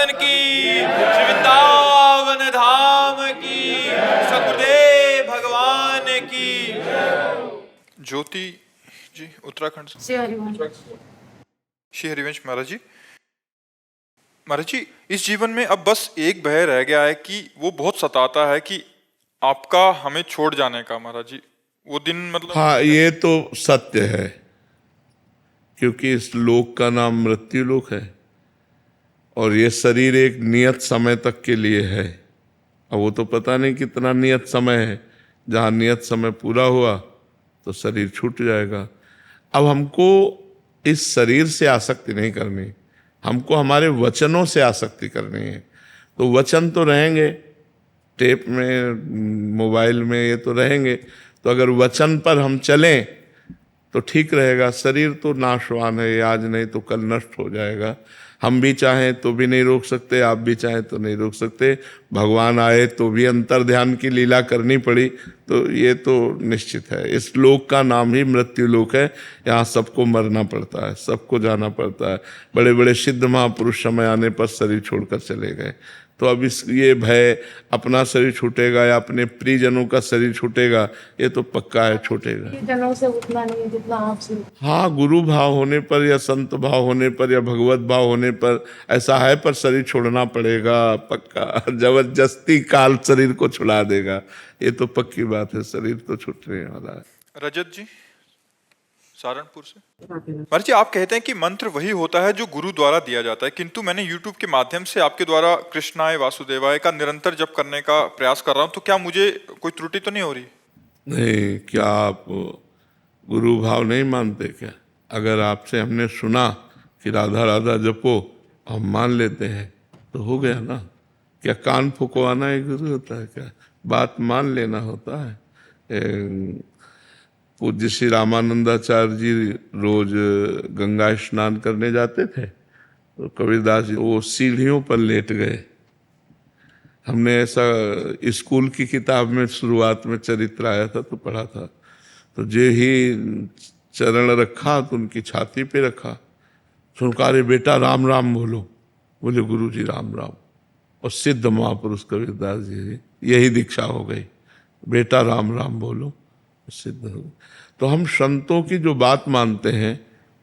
महाराजन की, श्री वृंदावन धाम की, सतगुरुदेव भगवान की। ज्योति जी उत्तराखंड से। श्री हरिवंश महाराज जी। महाराज जी, इस जीवन में अब बस एक भय रह गया है कि वो बहुत सताता है कि आपका हमें छोड़ जाने का। महाराज जी वो दिन मतलब। हाँ, ये तो सत्य है, क्योंकि इस लोक का नाम मृत्यु लोक है और ये शरीर एक नियत समय तक के लिए है। अब वो तो पता नहीं कितना नियत समय है, जहाँ नियत समय पूरा हुआ तो शरीर छूट जाएगा। अब हमको इस शरीर से आसक्ति नहीं करनी, हमको हमारे वचनों से आसक्ति करनी है। तो वचन तो रहेंगे, टेप में, मोबाइल में, ये तो रहेंगे। तो अगर वचन पर हम चलें तो ठीक रहेगा। शरीर तो नाशवान है, आज नहीं तो कल नष्ट हो जाएगा। हम भी चाहें तो भी नहीं रोक सकते, आप भी चाहें तो नहीं रोक सकते। भगवान आए तो भी अंतर ध्यान की लीला करनी पड़ी। तो ये तो निश्चित है, इस लोक का नाम ही मृत्यु लोक है। यहाँ सबको मरना पड़ता है, सबको जाना पड़ता है। बड़े बड़े सिद्ध महापुरुष समय आने पर शरीर छोड़कर चले गए। तो अब ये भय अपना शरीर छूटेगा या अपने प्रियजनों का शरीर छूटेगा, ये तो पक्का है, छूटेगा। जनों से उतना नहीं जितना आपसे। हाँ, गुरु भाव होने पर या संत भाव होने पर या भगवत भाव होने पर ऐसा है, पर शरीर छोड़ना पड़ेगा पक्का। जबरदस्ती काल शरीर को छुड़ा देगा, ये तो पक्की बात है। शरीर तो छूटने वाला है। रजत जी सहारनपुर से। महाराज जी, आप कहते हैं कि मंत्र वही होता है जो गुरु द्वारा दिया जाता है, किंतु मैंने YouTube के माध्यम से आपके द्वारा कृष्णाय वासुदेवाय का निरंतर जप करने का प्रयास कर रहा हूं, तो क्या मुझे कोई त्रुटि तो नहीं हो रही? नहीं, क्या आप गुरु भाव नहीं मानते क्या? अगर आपसे हमने सुना कि राधा राधा जपो, हम मान लेते हैं तो हो गया ना। क्या कान फुकवाना एक गुरु होता है क्या? बात मान लेना होता है। पूज्य श्री रामानंदाचार्य जी रोज गंगा स्नान करने जाते थे, तो कबीरदास जी वो सीढ़ियों पर लेट गए। हमने ऐसा स्कूल की किताब में शुरुआत में चरित्र आया था तो पढ़ा था। तो जे ही चरण रखा तो उनकी छाती पे रखा, सुनकर अरे बेटा राम राम बोलो। बोले गुरु जी राम राम। और सिद्ध महापुरुष कबीरदास जी यही दीक्षा हो गई, बेटा राम राम बोलो, सिद्ध हो गई। तो हम संतों की जो बात मानते हैं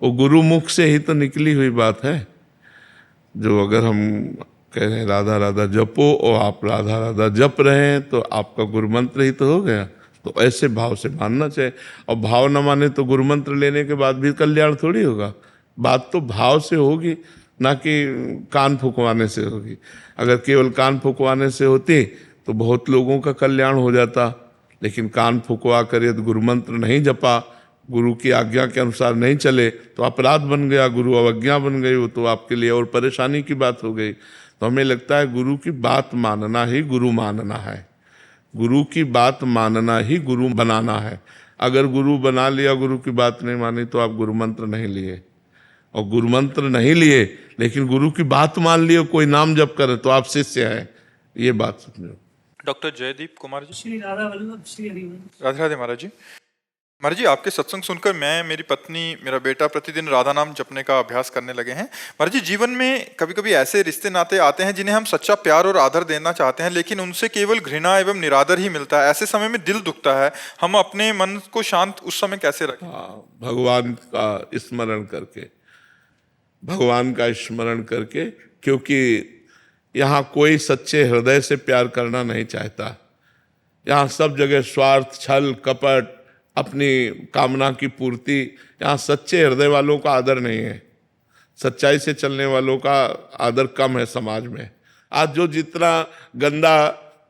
वो गुरु मुख से ही तो निकली हुई बात है। जो अगर हम कह रहे हैं राधा राधा जपो और आप राधा राधा जप रहे हैं तो आपका गुरु मंत्र ही तो हो गया। तो ऐसे भाव से मानना चाहिए। और भाव न माने तो गुरु मंत्र लेने के बाद भी कल्याण थोड़ी होगा। बात तो भाव से होगी, ना कि कान फुकवाने से होगी। अगर केवल कान फुकवाने से होती तो बहुत लोगों का कल्याण हो जाता, लेकिन कान फुकवा कर यदि गुरु मंत्र नहीं जपा, गुरु की आज्ञा के अनुसार नहीं चले तो अपराध बन गया, गुरु अवज्ञा बन गई, वो तो आपके लिए और परेशानी की बात हो गई। तो हमें लगता है गुरु की बात मानना ही गुरु मानना है, गुरु की बात मानना ही गुरु बनाना है। अगर गुरु बना लिया, गुरु की बात नहीं मानी, तो आप गुरु मंत्र नहीं लिए। और गुरु मंत्र नहीं लिए लेकिन गुरु की बात मान लिए, कोई नाम जप करे तो आप शिष्य हैं, ये बात समझो। डॉक्टर जयदीप कुमार जी। श्री राधा वल्लभ श्री हरिवंश। राधे राधे महाराज जी। महाराज जी, आपके सत्संग सुनकर मैं, मेरी पत्नी, मेरा बेटा प्रतिदिन राधा नाम जपने का अभ्यास करने लगे हैं। महाराज जी, जीवन में कभी कभी ऐसे रिश्ते नाते आते हैं जिन्हें हम सच्चा प्यार और आदर देना चाहते हैं, लेकिन उनसे केवल घृणा एवं निरादर ही मिलता है। ऐसे समय में दिल दुखता है। हम अपने मन को शांत उस समय कैसे रखें? भगवान का स्मरण करके, भगवान का स्मरण करके, क्योंकि यहाँ कोई सच्चे हृदय से प्यार करना नहीं चाहता। यहाँ सब जगह स्वार्थ, छल, कपट, अपनी कामना की पूर्ति। यहाँ सच्चे हृदय वालों का आदर नहीं है, सच्चाई से चलने वालों का आदर कम है समाज में। आज जो जितना गंदा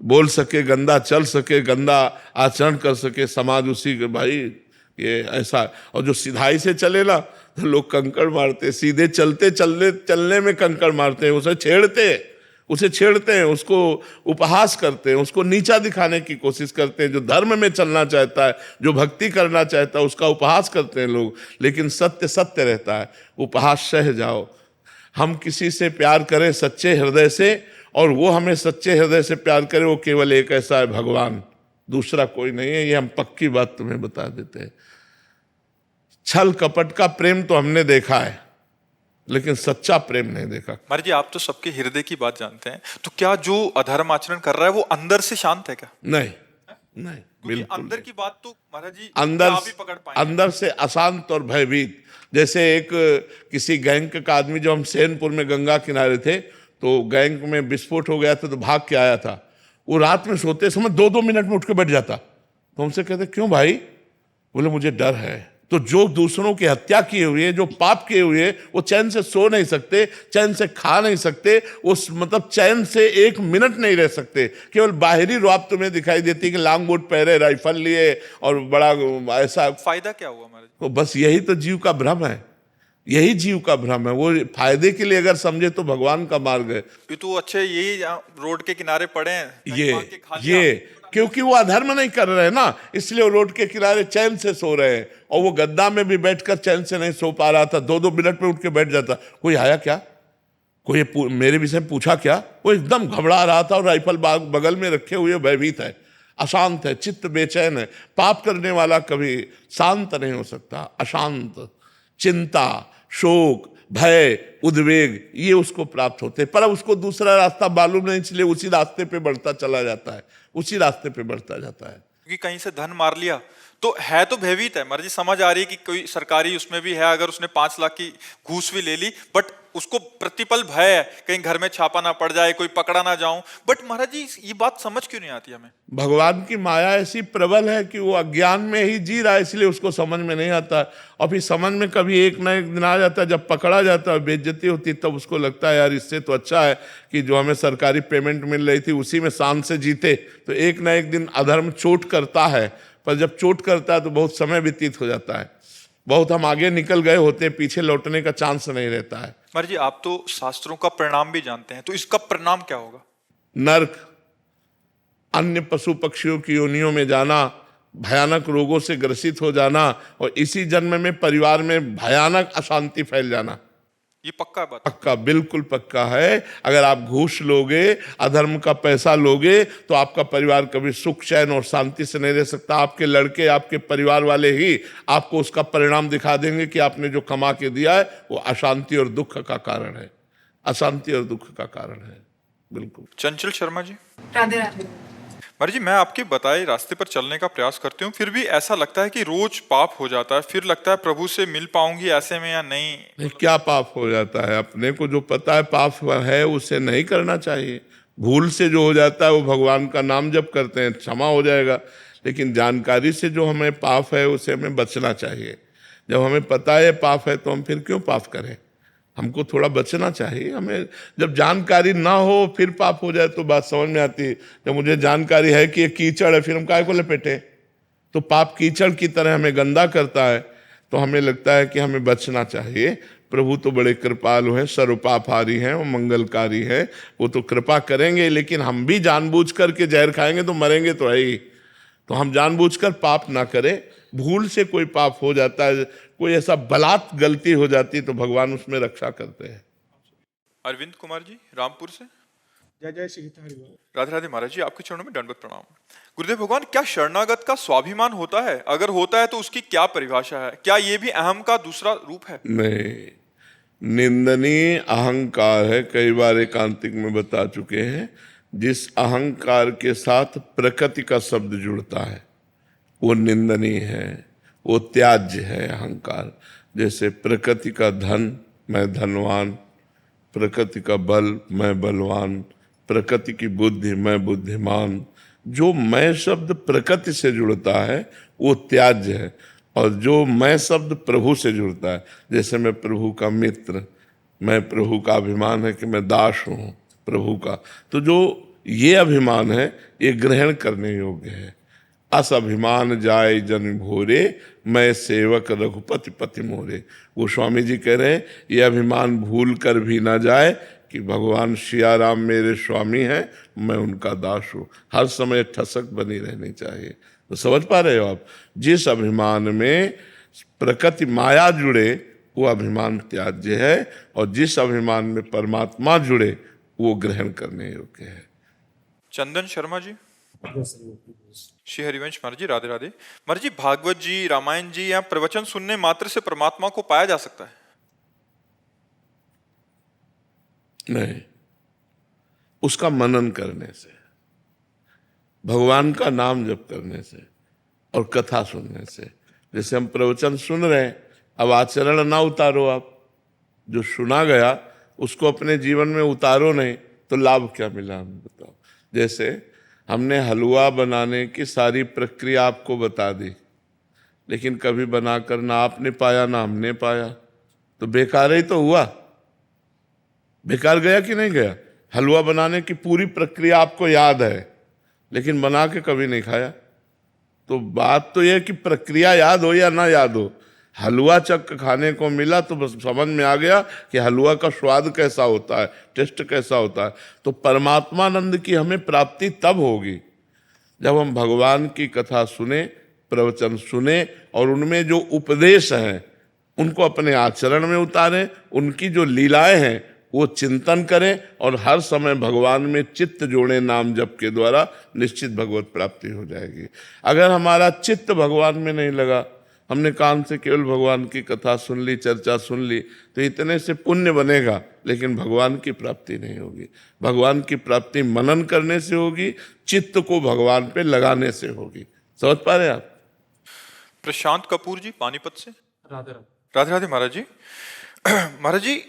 बोल सके, गंदा चल सके, गंदा आचरण कर सके, समाज उसी के, भाई ये ऐसा। और जो सिधाई से चले ना तो लोग कंकड़ मारते, सीधे चलने में कंकड़ मारते हैं, उसे छेड़ते हैं, उसको उपहास करते हैं, उसको नीचा दिखाने की कोशिश करते हैं। जो धर्म में चलना चाहता है, जो भक्ति करना चाहता है, उसका उपहास करते हैं लोग। लेकिन सत्य सत्य रहता है, उपहास सह जाओ। हम किसी से प्यार करें सच्चे हृदय से, और वो हमें सच्चे हृदय से प्यार करे, वो केवल एक ऐसा है, भगवान, दूसरा कोई नहीं है। ये हम पक्की बात तुम्हें बता देते हैं। छल कपट का प्रेम तो हमने देखा है, लेकिन सच्चा प्रेम नहीं देखा। महाराज जी, आप तो सबके हृदय की बात जानते हैं, तो क्या जो अधर्म आचरण कर रहा है वो अंदर से शांत है क्या? नहीं, नहीं, क्योंकि बिल्कुल अंदर नहीं। की बात तो महाराज जी अंदर आप ही पकड़ पाएंगे। अंदर से अशांत और भयभीत। जैसे एक किसी गैंग का आदमी, जो हम सैनपुर में गंगा किनारे थे, तो गैंग में विस्फोट हो गया था, तो भाग के आया था। वो रात में सोते समय 2-2 मिनट में उठ के बैठ जाता। तो हमसे कहते, क्यों भाई? बोले, मुझे डर है। तो जो दूसरों की हत्या किए हुए, जो पाप किए हुए, वो चैन से सो नहीं सकते, चैन से खा नहीं सकते, उस मतलब चैन से 1 मिनट नहीं रह सकते। केवल बाहरी रूप तुम्हें दिखाई देती है कि लांग बूट पहरे, राइफल लिए और बड़ा ऐसा। फायदा क्या हुआ महाराज? तो बस यही तो जीव का भ्रम है, यही जीव का भ्रम है। वो फायदे के लिए अगर समझे तो भगवान का मार्ग है। ये तो अच्छे, यही रोड के किनारे पड़े हैं, कहीं भाग के खा लिया। ये क्योंकि वो अधर्म नहीं कर रहे हैं ना, इसलिए वो रोड के किनारे चैन से सो रहे हैं। और वो गद्दा में भी बैठकर चैन से नहीं सो पा रहा था, 2-2 मिनट में उठ के बैठ जाता। कोई आया क्या, कोई मेरे विषय में पूछा क्या? वो एकदम घबरा रहा था और राइफल बगल में रखे हुए भयभीत है, अशांत है, चित्त बेचैन है। पाप करने वाला कभी शांत नहीं हो सकता। अशांत, चिंता, शोक, भय, उद्वेग, ये उसको प्राप्त होते हैं। पर अब उसको दूसरा रास्ता मालूम नहीं, इसलिए उसी रास्ते पे बढ़ता चला जाता है, उसी रास्ते पे बढ़ता जाता है। क्योंकि कहीं से धन मार लिया तो है, तो भयभीत है महाराज जी। समझ आ रही है कि कोई सरकारी उसमें भी है, अगर उसने 5 लाख की घूस भी ले ली, बट उसको प्रतिपल भय है कहीं घर में छापा ना पड़ जाए, कोई पकड़ा ना जाऊं। बट महाराज जी, ये बात समझ क्यों नहीं आती हमें? भगवान की माया ऐसी प्रबल है कि वो अज्ञान में ही जी रहा है, इसलिए उसको समझ में नहीं आता। और फिर समझ में कभी एक ना एक दिन आ जाता है, जब पकड़ा जाता है, बेइज्जती होती है, तब उसको लगता है यार इससे तो अच्छा है कि जो हमें सरकारी पेमेंट मिल रही थी उसी में शान से जीते। तो एक ना एक दिन अधर्म चोट करता है, पर जब चोट करता है तो बहुत समय व्यतीत हो जाता है, बहुत हम आगे निकल गए होते हैं, पीछे लौटने का चांस नहीं रहता है। महाराज जी, आप तो शास्त्रों का परिणाम भी जानते हैं, तो इसका परिणाम क्या होगा? नरक, अन्य पशु पक्षियों की योनियों में जाना, भयानक रोगों से ग्रसित हो जाना, और इसी जन्म में परिवार में भयानक अशांति फैल जाना। ये पक्का बात? पक्का, बिल्कुल पक्का है। अगर आप घूस लोगे, अधर्म का पैसा लोगे, तो आपका परिवार कभी सुख चैन और शांति से नहीं रह सकता। आपके लड़के, आपके परिवार वाले ही आपको उसका परिणाम दिखा देंगे कि आपने जो कमा के दिया है वो अशांति और दुख का कारण है, अशांति और दुख का कारण है। बिल्कुल। चंचल शर्मा जी। राधे राधे। महाराज जी, मैं आपके बताए रास्ते पर चलने का प्रयास करती हूँ, फिर भी ऐसा लगता है कि रोज पाप हो जाता है। फिर लगता है प्रभु से मिल पाऊंगी ऐसे में या नहीं। नहीं, क्या पाप हो जाता है? अपने को जो पता है पाप है उसे नहीं करना चाहिए। भूल से जो हो जाता है वो भगवान का नाम जप करते हैं, क्षमा हो जाएगा। लेकिन जानकारी से जो हमें पाप है उसे हमें बचना चाहिए। जब हमें पता है पाप है तो हम फिर क्यों पाप करें? हमको थोड़ा बचना चाहिए। हमें जब जानकारी ना हो फिर पाप हो जाए तो बात समझ में आती है। जब मुझे जानकारी है कि ये कीचड़ है, फिर हम काहे को लपेटे? तो पाप कीचड़ की तरह हमें गंदा करता है, तो हमें लगता है कि हमें बचना चाहिए। प्रभु तो बड़े कृपालु हैं, सर्वपापहारी हैं, वो मंगलकारी हैं, वो तो कृपा करेंगे। लेकिन हम भी जानबूझ करके जहर खाएंगे तो मरेंगे तो है ही। तो हम जानबूझकर पाप ना करें। भूल से कोई पाप हो जाता है, कोई ऐसा बलात् गलती हो जाती है, तो भगवान उसमें रक्षा करते हैं। अरविंद कुमार जी, रामपुर से। जय जय श्री हरिवाल। राधे राधे महाराज जी, आपके चरणों में दंडवत प्रणाम। गुरुदेव भगवान, क्या शरणागत का स्वाभिमान होता है? अगर होता है तो उसकी क्या परिभाषा है? क्या ये भी अहम का दूसरा रूप है? नहीं, निंदनीय अहंकार है। कई बार एकांतिक में बता चुके हैं। जिस अहंकार के साथ प्रकृति का शब्द जुड़ता है वो निंदनीय है, वो त्याज्य है अहंकार। जैसे प्रकृति का धन, मैं धनवान, प्रकृति का बल, मैं बलवान, प्रकृति की बुद्धि, मैं बुद्धिमान। जो मैं शब्द प्रकृति से जुड़ता है वो त्याज्य है, और जो मैं शब्द प्रभु से जुड़ता है, जैसे मैं प्रभु का मित्र, मैं प्रभु का अभिमान है कि मैं दास हूँ प्रभु का, तो जो ये अभिमान है ये ग्रहण करने योग्य है। अस अभिमान जाय जन भोरे, मैं सेवक रघुपति पति मोरे। वो स्वामी जी कह रहे हैं ये अभिमान भूल कर भी ना जाए कि भगवान सिया राम मेरे स्वामी हैं, मैं उनका दास हूँ। हर समय ठसक बनी रहनी चाहिए। तो समझ पा रहे हो आप? जिस अभिमान में प्रकृति माया जुड़े वो अभिमान त्याज्य है, और जिस अभिमान में परमात्मा जुड़े वो ग्रहण करने योग्य है। चंदन शर्मा जी। श्री हरिवंश महाराज जी, राधे राधे। महाराज जी, भागवत जी, रामायण जी या प्रवचन सुनने मात्र से परमात्मा को पाया जा सकता है? नहीं, उसका मनन करने से, भगवान का नाम जप करने से और कथा सुनने से। जैसे हम प्रवचन सुन रहे हैं, अब आचरण ना उतारो आप, जो सुना गया उसको अपने जीवन में उतारो नहीं तो लाभ क्या मिला हमें बताओ। जैसे हमने हलवा बनाने की सारी प्रक्रिया आपको बता दी, लेकिन कभी बनाकर ना आपने पाया ना हमने पाया, तो बेकार ही तो हुआ। बेकार गया कि नहीं गया? हलवा बनाने की पूरी प्रक्रिया आपको याद है, लेकिन बना के कभी नहीं खाया। तो बात तो यह कि प्रक्रिया याद हो या ना याद हो, हलवा चक खाने को मिला तो बस समझ में आ गया कि हलवा का स्वाद कैसा होता है, टेस्ट कैसा होता है। तो परमात्मानंद की हमें प्राप्ति तब होगी जब हम भगवान की कथा सुने, प्रवचन सुने और उनमें जो उपदेश हैं उनको अपने आचरण में उतारें, उनकी जो लीलाएं हैं वो चिंतन करें और हर समय भगवान में चित्त जोड़े नाम जप के द्वारा निश्चित भगवत प्राप्ति हो जाएगी। अगर हमारा चित्त भगवान में नहीं लगा, हमने कान से केवल भगवान की कथा सुन ली, चर्चा सुन ली, तो इतने से पुण्य बनेगा लेकिन भगवान की प्राप्ति नहीं होगी। भगवान की प्राप्ति मनन करने से होगी, चित्त को भगवान पे लगाने से होगी। समझ पा रहे आप? प्रशांत कपूर जी पानीपत से। राधे राधे। राधे राधे महाराज जी। महाराज जी,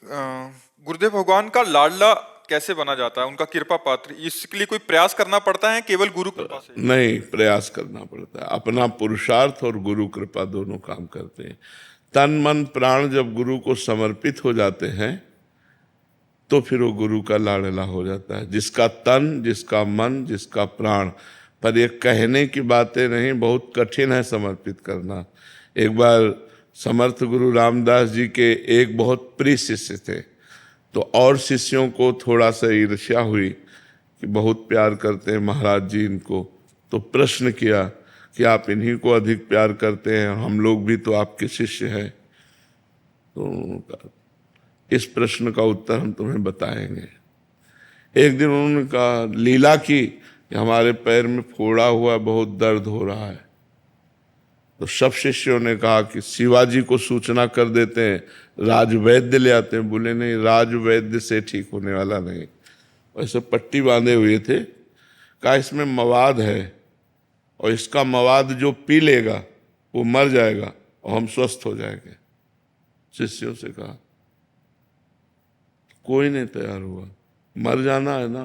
गुरुदेव भगवान का लाडला कैसे बना जाता है, उनका कृपा पात्र, इसके लिए कोई प्रयास करना पड़ता है केवल गुरु कृपा से? नहीं, प्रयास करना पड़ता है। अपना पुरुषार्थ और गुरु कृपा दोनों काम करते हैं। तन मन प्राण जब गुरु को समर्पित हो जाते हैं तो फिर वो गुरु का लाडला हो जाता है। जिसका तन, जिसका मन, जिसका प्राण, पर ये कहने की बातें नहीं, बहुत कठिन है समर्पित करना। एक बार समर्थ गुरु रामदास जी के एक बहुत प्रिय शिष्य थे, तो और शिष्यों को थोड़ा सा ईर्ष्या हुई कि बहुत प्यार करते हैं महाराज जी इनको, तो प्रश्न किया कि आप इन्हीं को अधिक प्यार करते हैं, हम लोग भी तो आपके शिष्य हैं। तो इस प्रश्न का उत्तर हम तुम्हें बताएंगे। एक दिन उन्होंने कहा, लीला की कि हमारे पैर में फोड़ा हुआ, बहुत दर्द हो रहा है। तो सब शिष्यों ने कहा कि शिवाजी को सूचना कर देते हैं, राजवैद्य ले आते हैं। बोले नहीं, राजवैद्य से ठीक होने वाला नहीं। वैसे पट्टी बांधे हुए थे। कहा इसमें मवाद है और इसका मवाद जो पी लेगा वो मर जाएगा और हम स्वस्थ हो जाएंगे। शिष्यों से कहा, कोई नहीं तैयार हुआ। मर जाना है ना,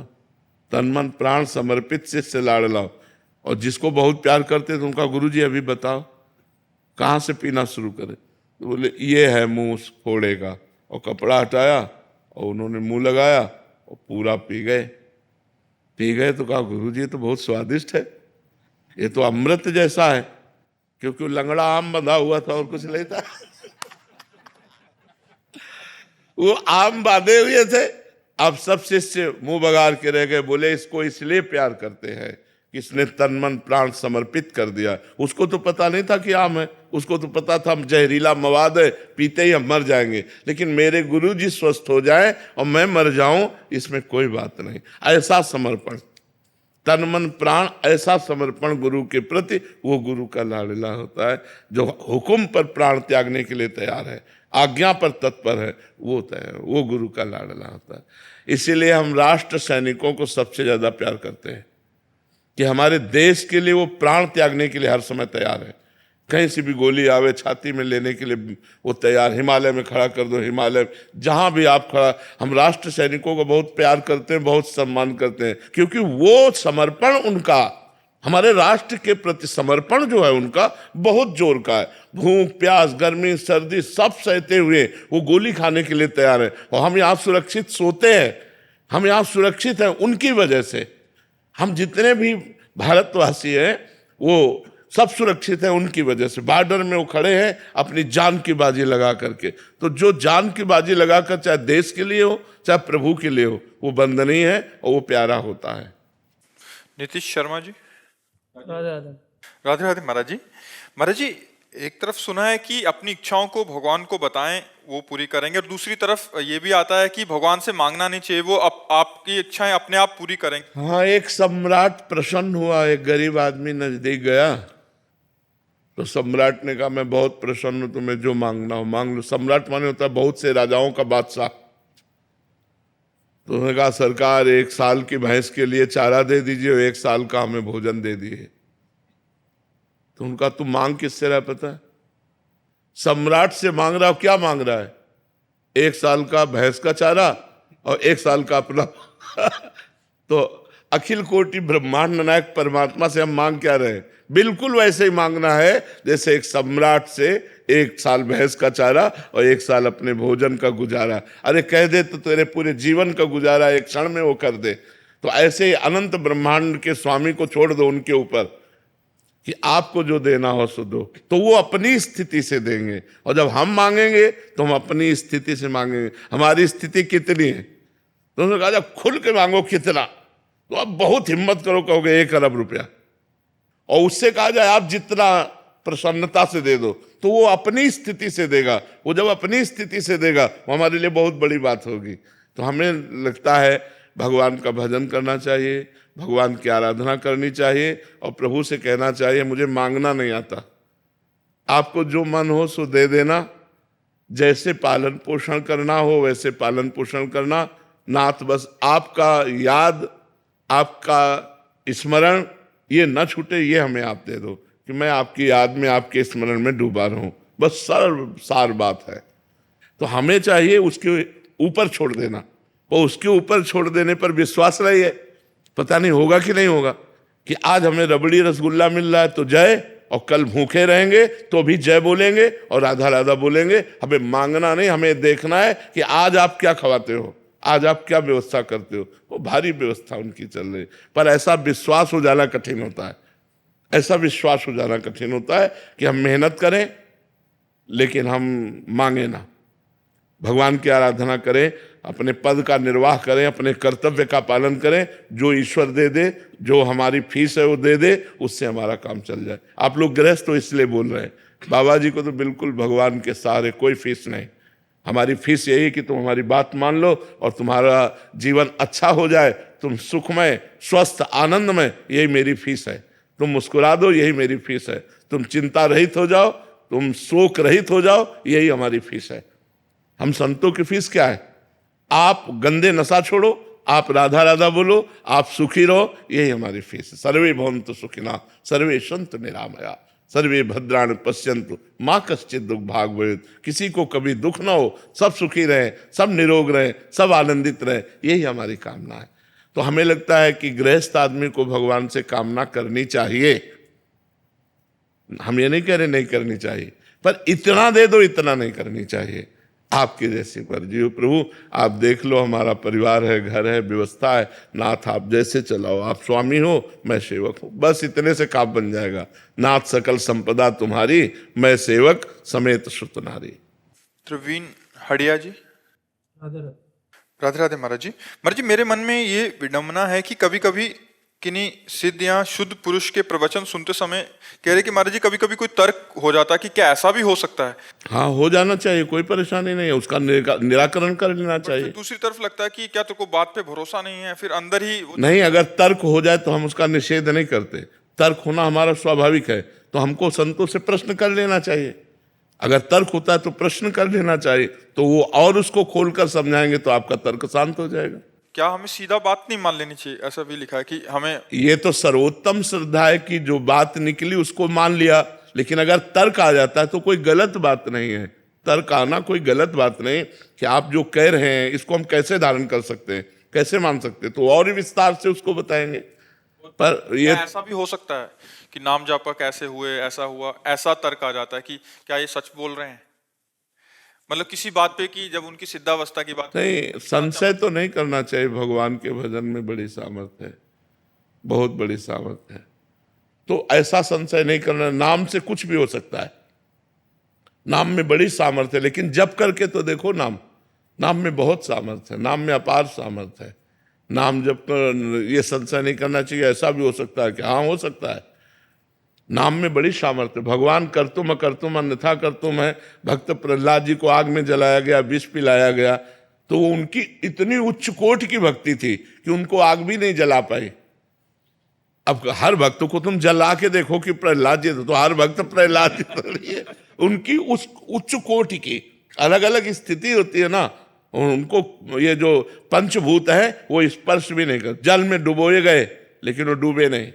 तन मन प्राण समर्पित शिष्य लाडला। और जिसको बहुत प्यार करते थे उनका गुरुजी अभी बताओ कहाँ से पीना शुरू करे? तो बोले ये है मुंह फोड़े का, और कपड़ा हटाया और उन्होंने मुंह लगाया और पूरा पी गए। पी गए तो कहा, गुरुजी ये तो बहुत स्वादिष्ट है, ये तो अमृत जैसा है, क्योंकि वो लंगड़ा आम बंधा हुआ था और कुछ नहीं था। वो आम बांधे हुए थे। अब सब शिष्य मुंह बगाड़ के रह गए। बोले इसको इसलिए प्यार करते हैं कि इसने तन मन प्राण समर्पित कर दिया। उसको तो पता नहीं था कि आम है, उसको तो पता था जहरीला मवाद है, पीते ही हम मर जाएंगे, लेकिन मेरे गुरु जी स्वस्थ हो जाएं और मैं मर जाऊं इसमें कोई बात नहीं। ऐसा समर्पण, तन मन प्राण, ऐसा समर्पण गुरु के प्रति, वो गुरु का लाडला होता है। जो हुक्म पर प्राण त्यागने के लिए तैयार है, आज्ञा पर तत्पर है, वो गुरु का लाडला होता है। इसीलिए हम राष्ट्र सैनिकों को सबसे ज्यादा प्यार करते हैं कि हमारे देश के लिए वो प्राण त्यागने के लिए हर समय तैयार है। कहीं से भी गोली आवे छाती में लेने के लिए वो तैयार। हिमालय में खड़ा कर दो, हिमालय जहां भी आप खड़ा। हम राष्ट्र सैनिकों को बहुत प्यार करते हैं, बहुत सम्मान करते हैं, क्योंकि वो समर्पण उनका, हमारे राष्ट्र के प्रति समर्पण जो है उनका बहुत जोर का है। भूख प्यास गर्मी सर्दी सब सहते हुए वो गोली खाने के लिए तैयार है। और हम यहाँ सुरक्षित सोते हैं, हम यहाँ सुरक्षित हैं उनकी वजह से। हम जितने भी भारतवासी हैं वो सब सुरक्षित हैं उनकी वजह से। बॉर्डर में वो खड़े हैं अपनी जान की बाजी लगा करके। तो जो जान की बाजी लगाकर चाहे देश के लिए हो चाहे प्रभु के लिए हो, वो बंदनीय है और वो प्यारा होता है। नीतीश शर्मा जी। राधे राधे। राधे राधे महाराज जी। महाराज जी, एक तरफ सुना है कि अपनी इच्छाओं को भगवान को बताएं, वो पूरी करेंगे, और दूसरी तरफ ये भी आता है कि भगवान से मांगना नहीं चाहिए, वो आपकी इच्छाएं अपने आप पूरी करेंगे। हाँ, एक सम्राट प्रसन्न हुआ, एक गरीब आदमी नजदीक गया तो सम्राट ने कहा, मैं बहुत प्रसन्न हूं, तुम्हें जो मांगना हो मांग लो। सम्राट माने होता है बहुत से राजाओं का बादशाह। तो उन्होंने कहा सरकार 1 साल की भैंस के लिए चारा दे दीजिए और 1 साल का हमें भोजन दे दिए। तो उनका तुम मांग किससे रहा पता है? सम्राट से मांग रहा हो। क्या मांग रहा है? 1 साल का भैंस का चारा और 1 साल का अपना तो अखिल कोटि ब्रह्मांड नायक परमात्मा से हम मांग क्या रहे हैं? बिल्कुल वैसे ही मांगना है जैसे एक सम्राट से 1 साल भैंस का चारा और 1 साल अपने भोजन का गुजारा। अरे कह दे तो तेरे पूरे जीवन का गुजारा 1 क्षण में वो कर दे। तो ऐसे ही अनंत ब्रह्मांड के स्वामी को छोड़ दो उनके ऊपर कि आपको जो देना हो सो दो, तो वो अपनी स्थिति से देंगे। और जब हम मांगेंगे तो हम अपनी स्थिति से मांगेंगे। हमारी स्थिति कितनी है? तो उन्होंने कहा जब खुल के मांगो कितना, तो आप बहुत हिम्मत करो, कहोगे 1 अरब रुपया। और उससे कहा जाए आप जितना प्रसन्नता से दे दो, तो वो अपनी स्थिति से देगा। वो जब अपनी स्थिति से देगा वो हमारे लिए बहुत बड़ी बात होगी। तो हमें लगता है भगवान का भजन करना चाहिए, भगवान की आराधना करनी चाहिए और प्रभु से कहना चाहिए मुझे मांगना नहीं आता, आपको जो मन हो सो दे देना, जैसे पालन पोषण करना हो वैसे पालन पोषण करना। नाथ बस आपका याद, आपका स्मरण ये न छूटे, ये हमें आप दे दो कि मैं आपकी याद में, आपके स्मरण में डूबा रहूं। बस सार बात है। तो हमें चाहिए उसके ऊपर छोड़ देना, और उसके ऊपर छोड़ देने पर विश्वास रहिए, पता नहीं होगा कि नहीं होगा, कि आज हमें रबड़ी रसगुल्ला मिल रहा है तो जय, और कल भूखे रहेंगे तो भी जय बोलेंगे और राधा राधा बोलेंगे। हमें मांगना नहीं, हमें देखना है कि आज आप क्या खवाते हो, आज आप क्या व्यवस्था करते हो। वो भारी व्यवस्था उनकी चल रही, पर ऐसा विश्वास हो जाना कठिन होता है। ऐसा विश्वास हो जाना कठिन होता है कि हम मेहनत करें लेकिन हम मांगे ना, भगवान की आराधना करें, अपने पद का निर्वाह करें, अपने कर्तव्य का पालन करें, जो ईश्वर दे दे, जो हमारी फीस है वो दे दे, उससे हमारा काम चल जाए। आप लोग गृहस्थ तो इसलिए बोल रहे हैं, बाबा जी को तो बिल्कुल भगवान के सहारे कोई फीस नहीं। हमारी फीस यही कि तुम हमारी बात मान लो और तुम्हारा जीवन अच्छा हो जाए, तुम सुखमय, स्वस्थ, आनंदमय, यही मेरी फीस है। तुम मुस्कुरा दो, यही मेरी फीस है। तुम चिंता रहित हो जाओ, तुम शोक रहित हो जाओ, यही हमारी फीस है। हम संतों की फीस क्या है? आप गंदे नशा छोड़ो, आप राधा राधा बोलो, आप सुखी रहो, यही हमारी फीस है। सर्वे भवन्तु सुखिनः, सर्वे सन्तु निरामया, सर्वे भद्राणि पश्यन्तु माँ कश्चित् दुःख भाग् भवेत्। किसी को कभी दुख ना हो, सब सुखी रहें, सब निरोग रहें, सब आनंदित रहें, यही हमारी कामना है। तो हमें लगता है कि गृहस्थ आदमी को भगवान से कामना करनी चाहिए। हम ये नहीं कह रहे नहीं करनी चाहिए, पर इतना दे दो, इतना नहीं करनी चाहिए। आपकी जैसी मर्जी हो प्रभु, आप देख लो, हमारा परिवार है, घर है, व्यवस्था है, नाथ आप जैसे चलाओ, आप स्वामी हो, मैं सेवक हूं, बस इतने से काम बन जाएगा। नाथ सकल संपदा तुम्हारी, मैं सेवक समेत सुत नारी। प्रवीण हड़िया जी। राधे राधे महाराज जी। महाराज जी, मेरे मन में ये विडंबना है कि कभी कभी किन्हीं सिद्ध या शुद्ध पुरुष के प्रवचन सुनते समय कह रहे कि महाराज जी कभी कभी कोई तर्क हो जाता है कि क्या ऐसा भी हो सकता है? हाँ, हो जाना चाहिए, कोई परेशानी नहीं है, उसका निराकरण कर लेना चाहिए। दूसरी तरफ लगता है कि क्या तेरे को बात पे भरोसा नहीं है, फिर अंदर ही नहीं, अगर तर्क हो जाए तो हम उसका निषेध नहीं करते। तर्क होना हमारा स्वाभाविक है, तो हमको संतों से प्रश्न कर लेना चाहिए। अगर तर्क होता है तो प्रश्न कर लेना चाहिए, तो वो और उसको खोलकर समझाएंगे तो आपका तर्क शांत हो जाएगा। क्या हमें सीधा बात नहीं मान लेनी चाहिए? ऐसा भी लिखा है कि हमें, ये तो सर्वोत्तम श्रद्धा है कि जो बात निकली उसको मान लिया, लेकिन अगर तर्क आ जाता है तो कोई गलत बात नहीं है। तर्क आना कोई गलत बात नहीं कि आप जो कह रहे हैं इसको हम कैसे धारण कर सकते हैं, कैसे मान सकते हैं, तो और विस्तार से उसको बताएंगे। पर ये ऐसा भी हो सकता है कि नाम जापक ऐसे हुए, ऐसा हुआ, ऐसा तर्क आ जाता है कि क्या ये सच बोल रहे हैं, मतलब किसी बात पे कि जब उनकी सिद्धावस्था की बात नहीं, संशय तो नहीं करना चाहिए। भगवान के भजन में बड़ी सामर्थ्य है, बहुत बड़ी सामर्थ्य है, तो ऐसा संशय नहीं करना। नाम से कुछ भी हो सकता है, नाम में बड़ी सामर्थ्य है, लेकिन जप करके तो देखो, नाम में बहुत सामर्थ्य है, नाम में अपार सामर्थ्य है। नाम जप कर ये संशय नहीं करना चाहिए ऐसा भी हो सकता है कि हाँ हो सकता है। नाम में बड़ी सामर्थ्य। भगवान कर्तुम अकर्तुम अन्यथा कर्तुम है। भक्त प्रहलाद जी को आग में जलाया गया, विष पिलाया गया, तो वो उनकी इतनी उच्च कोटि की भक्ति थी कि उनको आग भी नहीं जला पाई। अब हर भक्त को तुम जला के देखो कि प्रहलाद जी, तो हर भक्त प्रहलाद जी तो नहीं है, उनकी उस उच्च कोटि की अलग अलग स्थिति होती है ना, और उनको ये जो पंचभूत है वो स्पर्श भी नहीं कर। जल में डुबोए गए लेकिन वो डूबे नहीं,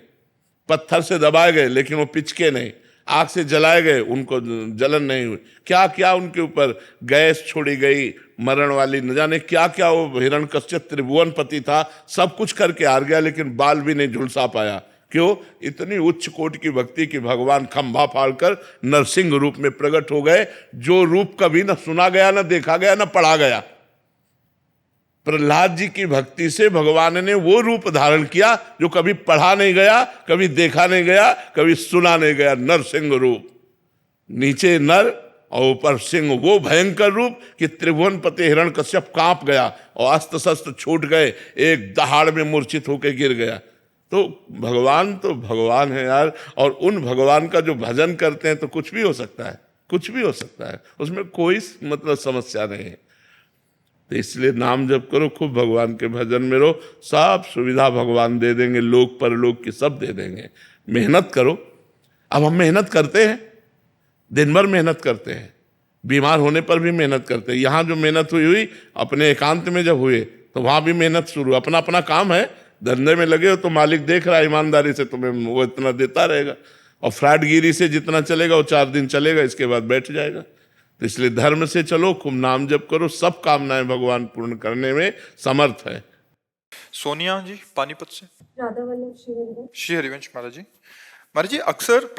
पत्थर से दबाए गए लेकिन वो पिचके नहीं, आग से जलाए गए उनको जलन नहीं हुई। क्या क्या उनके ऊपर गैस छोड़ी गई मरण वाली, न जाने क्या क्या। वो हिरण्यकश्यप त्रिभुवनपति था, सब कुछ करके हार गया लेकिन बाल भी नहीं झुलसा पाया। क्यों? इतनी उच्च कोटि की भक्ति की भगवान खंभा फाड़कर नरसिंह रूप में प्रकट हो गए, जो रूप कभी न सुना गया, न देखा गया, न पढ़ा गया। प्रहलाद जी की भक्ति से भगवान ने वो रूप धारण किया जो कभी पढ़ा नहीं गया, कभी देखा नहीं गया, कभी सुना नहीं गया। नरसिंह रूप, नीचे नर और ऊपर सिंह, वो भयंकर रूप कि त्रिभुवनपति हिरण्यकश्यप कांप गया और अस्त्र शस्त्र छूट गए, एक दहाड़ में मूर्छित होकर गिर गया। तो भगवान है यार। और उन भगवान का जो भजन करते हैं तो कुछ भी हो सकता है, कुछ भी हो सकता है, उसमें कोई मतलब समस्या नहीं है। तो इसलिए नाम जप करो, खूब भगवान के भजन में रहो, सब सुविधा भगवान दे देंगे, लोक परलोक की सब दे देंगे। मेहनत करो। अब हम मेहनत करते हैं, दिन भर मेहनत करते हैं, बीमार होने पर भी मेहनत करते हैं। यहाँ जो मेहनत हुई अपने एकांत में जब हुए तो वहाँ भी मेहनत शुरू। अपना अपना काम है, धंधे में लगे हो तो मालिक देख रहा है, ईमानदारी से तुम्हें वो इतना देता रहेगा। और फ्रॉडगिरी से जितना चलेगा वो 4 दिन चलेगा, इसके बाद बैठ जाएगा। तो इसलिए धर्म से चलो, खूब नाम जप करो, सब कामनाएं भगवान पूर्ण करने में समर्थ है। सोनिया जी पानीपत से। राधा वल्लभ श्री हरिवंश। श्री हरिवंश महाराज जी। महाराज जी, अक्सर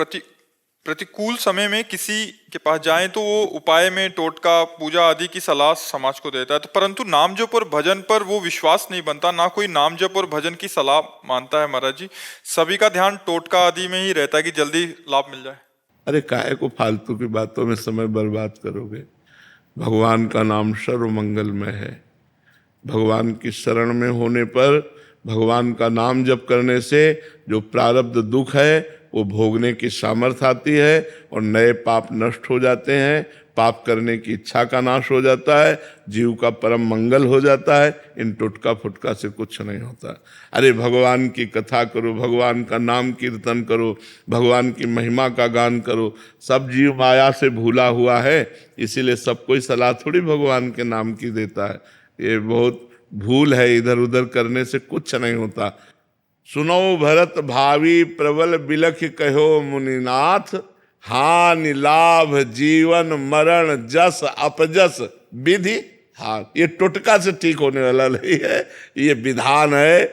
प्रतिकूल समय में किसी के पास जाएं तो वो उपाय में टोटका पूजा आदि की सलाह समाज को देता है, तो परंतु नाम जप और भजन पर वो विश्वास नहीं बनता, ना कोई नाम जप और भजन की सलाह मानता है। महाराज जी, सभी का ध्यान टोटका आदि में ही रहता है कि जल्दी लाभ मिल जाए। अरे काहे को फालतू की बातों में समय बर्बाद करोगे? भगवान का नाम सर्व मंगलमय है। भगवान की शरण में होने पर, भगवान का नाम जप करने से जो प्रारब्ध दुख है वो भोगने की सामर्थ्य आती है और नए पाप नष्ट हो जाते हैं, पाप करने की इच्छा का नाश हो जाता है, जीव का परम मंगल हो जाता है। इन टुटका फुटका से कुछ नहीं होता। अरे भगवान की कथा करो, भगवान का नाम कीर्तन करो, भगवान की महिमा का गान करो। सब जीव माया से भूला हुआ है, इसीलिए सब कोई सलाह थोड़ी भगवान के नाम की देता है। ये बहुत भूल है, इधर उधर करने से कुछ नहीं होता। सुनो भरत भावी प्रबल बिलख कहो मुनिनाथ, हानि लाभ जीवन मरण जस अपजस विधि हार। ये टुटका से ठीक होने वाला नहीं है, ये विधान है,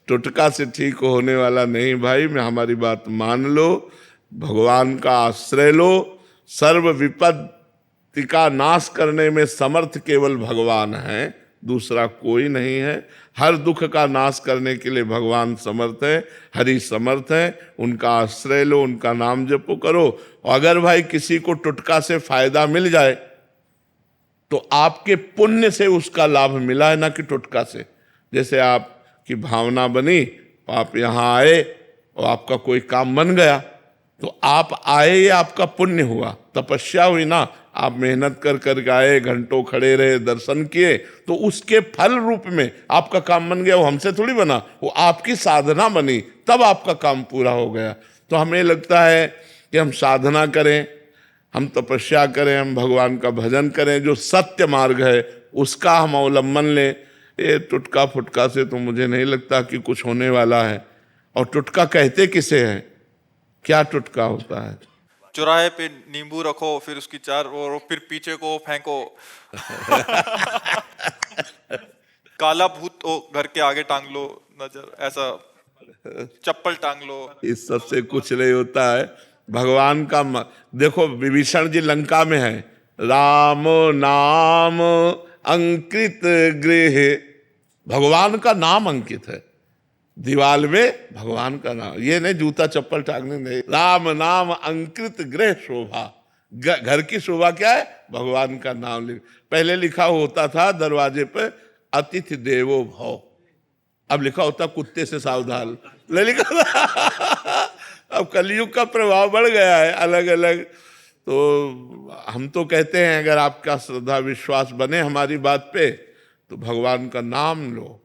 टुटका से ठीक होने वाला नहीं। भाई मैं हमारी बात मान लो, भगवान का आश्रय लो। सर्व विपत्ति का नाश करने में समर्थ केवल भगवान है, दूसरा कोई नहीं है। हर दुख का नाश करने के लिए भगवान समर्थ है, हरि समर्थ है। उनका आश्रय लो, उनका नाम जपो करो। और अगर भाई किसी को टुटका से फायदा मिल जाए तो आपके पुण्य से उसका लाभ मिला है, ना कि टुटका से। जैसे आपकी भावना बनी, आप यहाँ आए और आपका कोई काम बन गया, तो आप आए, ये आपका पुण्य हुआ, तपस्या हुई ना। आप मेहनत कर कर आए, घंटों खड़े रहे, दर्शन किए, तो उसके फल रूप में आपका काम बन गया। वो हमसे थोड़ी बना, वो आपकी साधना बनी, तब आपका काम पूरा हो गया। तो हमें लगता है कि हम साधना करें, हम तपस्या करें, हम भगवान का भजन करें, जो सत्य मार्ग है उसका हम अवलंबन लें। ये टुटका फुटका से तो मुझे नहीं लगता कि कुछ होने वाला है। और टुटका कहते किसे हैं? क्या टुटका होता है? चौराहे पे नींबू रखो, फिर उसकी चार और फिर पीछे को फेंको। काला भूत तो घर के आगे टांग लो, नजर ऐसा चप्पल टांग लो। इस सब से कुछ नहीं होता है। भगवान का देखो, विभीषण जी लंका में है, राम नाम अंकित गृह, भगवान का नाम अंकित है दीवाल में, भगवान का नाम। ये नहीं जूता चप्पल टांगने नहीं, राम नाम अंकित गृह शोभा। घर की शोभा क्या है? भगवान का नाम पहले लिखा होता था दरवाजे पे अतिथि देवो भव, अब लिखा होता कुत्ते से सावधान, नहीं लिखा था। अब कलयुग का प्रभाव बढ़ गया है अलग अलग। तो हम तो कहते हैं अगर आपका श्रद्धा विश्वास बने हमारी बात पे तो भगवान का नाम लो।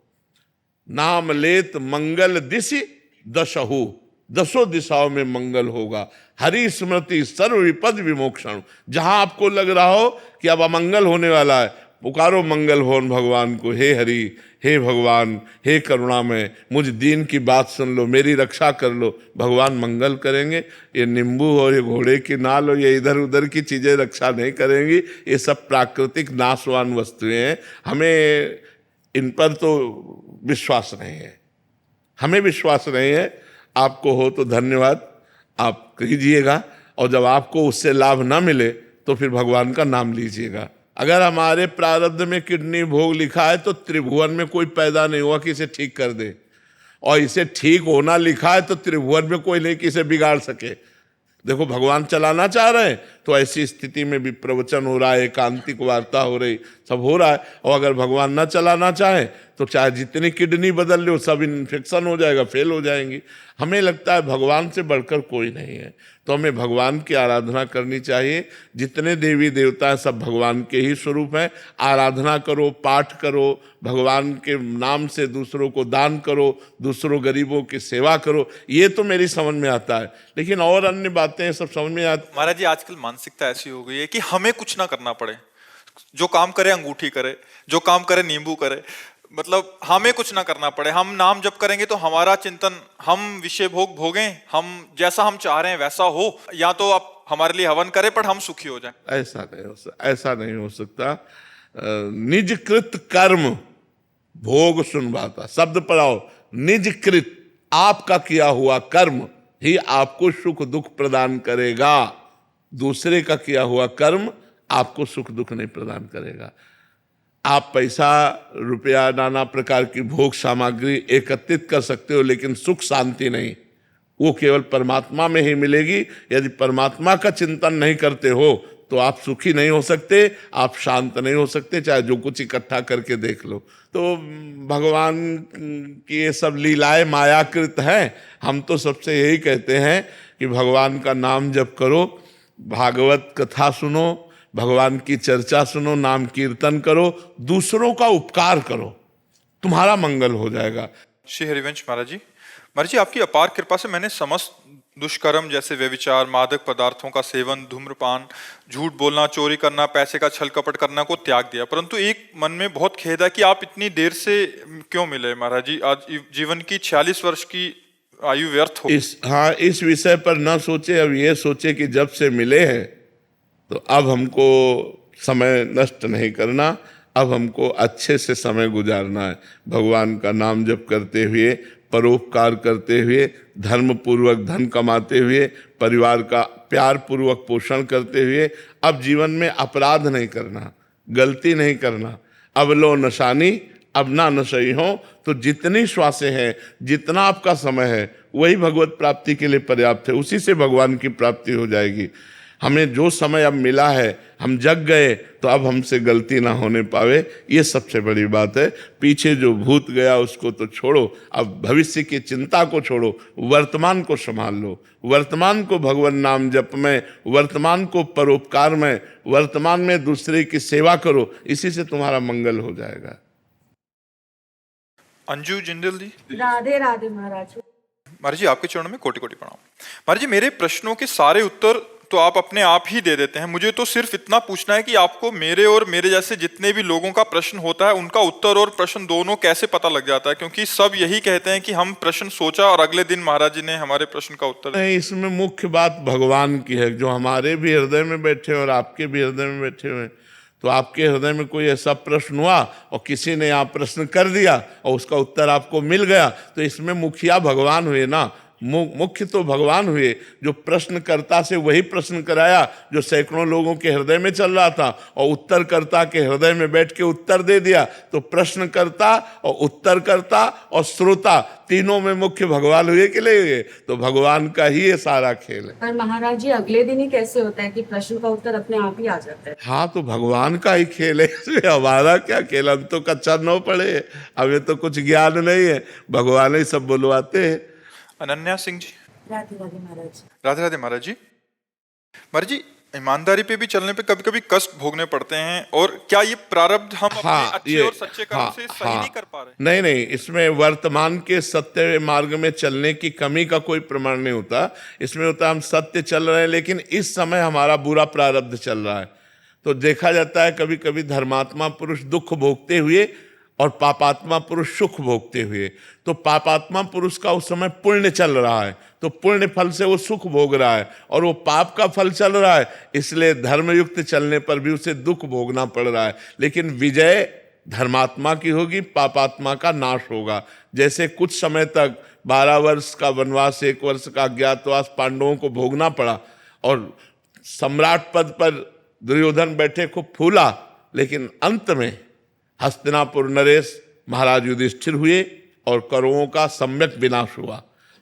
नाम लेत मंगल दिशि दशहु, 10 दिशाओं में मंगल होगा। हरि स्मृति सर्व विपद विमोक्षण। जहां आपको लग रहा हो कि अब अमंगल होने वाला है, पुकारो मंगल भवन भगवान को, हे हरि, हे भगवान, हे करुणामय, मुझ दीन की बात सुन लो, मेरी रक्षा कर लो, भगवान मंगल करेंगे। ये नींबू और ये घोड़े की नाल और ये इधर उधर की चीज़ें रक्षा नहीं करेंगी। ये सब प्राकृतिक नाशवान वस्तुएं हैं, हमें इन पर तो विश्वास नहीं है, हमें विश्वास नहीं है। आपको हो तो धन्यवाद, आप कीजिएगा, और जब आपको उससे लाभ ना मिले तो फिर भगवान का नाम लीजिएगा। अगर हमारे प्रारब्ध में किडनी भोग लिखा है तो त्रिभुवन में कोई पैदा नहीं हुआ कि इसे ठीक कर दे, और इसे ठीक होना लिखा है तो त्रिभुवन में कोई नहीं कि इसे बिगाड़ सके। देखो, भगवान चलाना चाह रहे हैं तो ऐसी स्थिति में भी प्रवचन हो रहा है, एकांतिक वार्ता हो रही, सब हो रहा है। और अगर भगवान ना चलाना चाहे तो चाहे जितनी किडनी बदल लो, सब इन्फेक्शन हो जाएगा, फेल हो जाएंगी। हमें लगता है भगवान से बढ़कर कोई नहीं है, तो हमें भगवान की आराधना करनी चाहिए। जितने देवी देवता हैं सब भगवान के ही स्वरूप हैं। आराधना करो, पाठ करो, भगवान के नाम से दूसरों को दान करो, दूसरों गरीबों की सेवा करो, ये तो मेरी समझ में आता है। लेकिन और अन्य बातें सब समझ में आती। महाराज जी, आजकल मानसिकता ऐसी हो गई है कि हमें कुछ ना करना पड़े, जो काम करे अंगूठी करे, जो काम करे नींबू करे, मतलब हमें कुछ ना करना पड़े। हम नाम जप करेंगे तो हमारा चिंतन, हम विषय भोग भोगें, हम जैसा हम चाह रहे हैं वैसा हो, या तो आप हमारे लिए हवन करें पर हम सुखी हो जाएं। ऐसा नहीं हो सकता। निज कृत कर्म भोग सुनवाता, शब्द पर आओ, निज कृत, आपका किया हुआ कर्म ही आपको सुख दुख प्रदान करेगा। दूसरे का किया हुआ कर्म आपको सुख दुख नहीं प्रदान करेगा। आप पैसा रुपया नाना प्रकार की भोग सामग्री एकत्रित कर सकते हो, लेकिन सुख शांति नहीं, वो केवल परमात्मा में ही मिलेगी। यदि परमात्मा का चिंतन नहीं करते हो तो आप सुखी नहीं हो सकते, आप शांत नहीं हो सकते, चाहे जो कुछ इकट्ठा करके देख लो। तो भगवान की ये सब लीलाएं मायाकृत हैं। हम तो सबसे यही कहते हैं कि भगवान का नाम जप करो, भागवत कथा सुनो, भगवान की चर्चा सुनो, नाम कीर्तन करो, दूसरों का उपकार करो, तुम्हारा मंगल हो जाएगा। श्री हरिवंश महाराज जी, आपकी अपार कृपा से मैंने समस्त दुष्कर्म जैसे व्यभिचार, मादक पदार्थों का सेवन, धूम्रपान, झूठ बोलना, चोरी करना, पैसे का छल कपट करना को त्याग दिया। परंतु एक मन में बहुत खेद है कि आप इतनी देर से क्यों मिले महाराज जी? आज जीवन की 46 वर्ष की आयु व्यर्थ हो। इस विषय पर न सोचे, अब ये सोचे कि जब से मिले हैं तो अब हमको समय नष्ट नहीं करना, अब हमको अच्छे से समय गुजारना है। भगवान का नाम जप करते हुए, परोपकार करते हुए, धर्म पूर्वक धन कमाते हुए, परिवार का प्यार पूर्वक पोषण करते हुए, अब जीवन में अपराध नहीं करना, गलती नहीं करना। अब लो नशानी, अब ना नशई हो। तो जितनी श्वासें हैं, जितना आपका समय है, वही भगवत प्राप्ति के लिए पर्याप्त है, उसी से भगवान की प्राप्ति हो जाएगी। हमें जो समय अब मिला है, हम जग गए तो अब हमसे गलती ना होने पावे, ये सबसे बड़ी बात है। पीछे जो भूत गया उसको तो छोड़ो, अब भविष्य की चिंता को छोड़ो, वर्तमान को संभाल लो। वर्तमान को भगवान नाम जप में, वर्तमान को परोपकार में, वर्तमान में दूसरे की सेवा करो, इसी से तुम्हारा मंगल हो जाएगा। अंजू जिंदल जी। राधे राधे महाराज। महाराज जी, आपके चरणों में कोटि कोटि प्रणाम। महाराज जी, मेरे प्रश्नों के सारे उत्तर तो आप अपने आप ही दे देते हैं। मुझे तो सिर्फ इतना पूछना है कि आपको मेरे और मेरे जैसे जितने भी लोगों का प्रश्न होता है, उनका उत्तर और प्रश्न दोनों कैसे पता लग जाता है? क्योंकि सब यही कहते हैं कि हम प्रश्न सोचा और अगले दिन महाराज जी ने हमारे प्रश्न का उत्तर नहीं, इसमें मुख्य बात भगवान की है, जो हमारे भी हृदय में बैठे और आपके भी हृदय में बैठे हुए। तो आपके हृदय में कोई ऐसा प्रश्न हुआ और किसी ने आप प्रश्न कर दिया और उसका उत्तर आपको मिल गया, तो इसमें मुखिया भगवान हुए ना। मुख्य तो भगवान हुए, जो प्रश्नकर्ता से वही प्रश्न कराया जो सैकड़ों लोगों के हृदय में चल रहा था, और उत्तरकर्ता के हृदय में बैठ के उत्तर दे दिया। तो प्रश्नकर्ता और उत्तरकर्ता और श्रोता तीनों में मुख्य भगवान हुए कि नहीं हुए? तो भगवान का ही ये सारा खेल है। पर महाराज जी, अगले दिन ही कैसे होता है कि प्रश्न का उत्तर अपने आप ही आ जाता है? हाँ, तो भगवान का ही खेल है, इसमें हमारा क्या खेल? हम तो कच्चा न पड़े, हमें तो कुछ ज्ञान नहीं है, भगवान ही सब बुलवाते हैं। अनन्या सिंह जी। राधे राधे महाराज। राधे राधे महाराज जी। महाराज जी, ईमानदारी पे भी चलने पे कभी कभी कष्ट भोगने पड़ते हैं, और क्या ये प्रारब्ध हम अपने अच्छे और सच्चे कर्म से सही नहीं कर पा रहे? नहीं, इसमें वर्तमान के सत्य मार्ग में चलने की कमी का कोई प्रमाण नहीं होता। इसमें होता है हम सत्य चल रहे हैं, लेकिन इस समय हमारा बुरा प्रारब्ध चल रहा है। तो देखा जाता है कभी कभी धर्मात्मा पुरुष दुख भोगते हुए और पापात्मा पुरुष सुख भोगते हुए। तो पापात्मा पुरुष का उस समय पुण्य चल रहा है, तो पुण्य फल से वो सुख भोग रहा है, और वो पाप का फल चल रहा है, इसलिए धर्मयुक्त चलने पर भी उसे दुख भोगना पड़ रहा है। लेकिन विजय धर्मात्मा की होगी, पापात्मा का नाश होगा। जैसे कुछ समय तक 12 वर्ष का वनवास, 1 वर्ष का अज्ञातवास पांडवों को भोगना पड़ा, और सम्राट पद पर दुर्योधन बैठे खूब फूला, लेकिन अंत में हस्तिनापुर नरेश महाराज युधिष्ठिर हुए और कौरवों का सम्यक विनाश हुआ।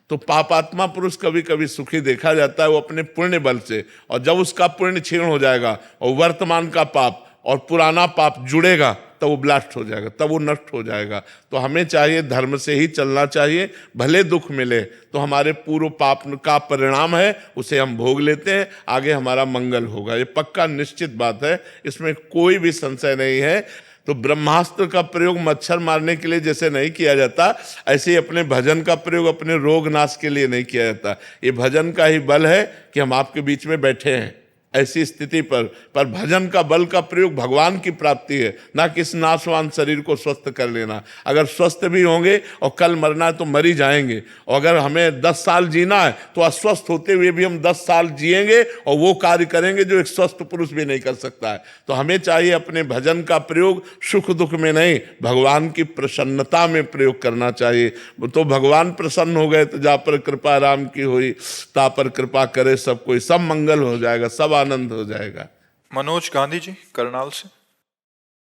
तो पापात्मा पुरुष कभी कभी सुखी देखा जाता है वो अपने पुण्य बल से, और जब उसका पुण्य क्षीण हो जाएगा और वर्तमान का पाप और पुराना पाप जुड़ेगा तब वो ब्लास्ट हो जाएगा, तब वो नष्ट हो जाएगा। तो हमें चाहिए धर्म से ही चलना चाहिए, भले दुख मिले तो हमारे पूर्व पाप का परिणाम है, उसे हम भोग लेते हैं, आगे हमारा मंगल होगा। ये पक्का निश्चित बात है, इसमें कोई भी संशय नहीं है। तो ब्रह्मास्त्र का प्रयोग मच्छर मारने के लिए जैसे नहीं किया जाता, ऐसे ही अपने भजन का प्रयोग अपने रोग नाश के लिए नहीं किया जाता। ये भजन का ही बल है कि हम आपके बीच में बैठे हैं ऐसी स्थिति पर भजन का बल का प्रयोग भगवान की प्राप्ति है, ना कि इस नाशवान शरीर को स्वस्थ कर लेना। अगर स्वस्थ भी होंगे और कल मरना है तो मर ही जाएंगे, और अगर हमें 10 साल जीना है तो अस्वस्थ होते हुए भी हम 10 साल जिएंगे और वो कार्य करेंगे जो एक स्वस्थ पुरुष भी नहीं कर सकता है। तो हमें चाहिए अपने भजन का प्रयोग सुख दुख में नहीं, भगवान की प्रसन्नता में प्रयोग करना चाहिए। तो भगवान प्रसन्न हो गए तो जा पर कृपा राम की हुई, ता पर कृपा करे सब कोई, सब मंगल हो जाएगा, सब आनंद हो जाएगा। मनोज गांधी जी करनाल से।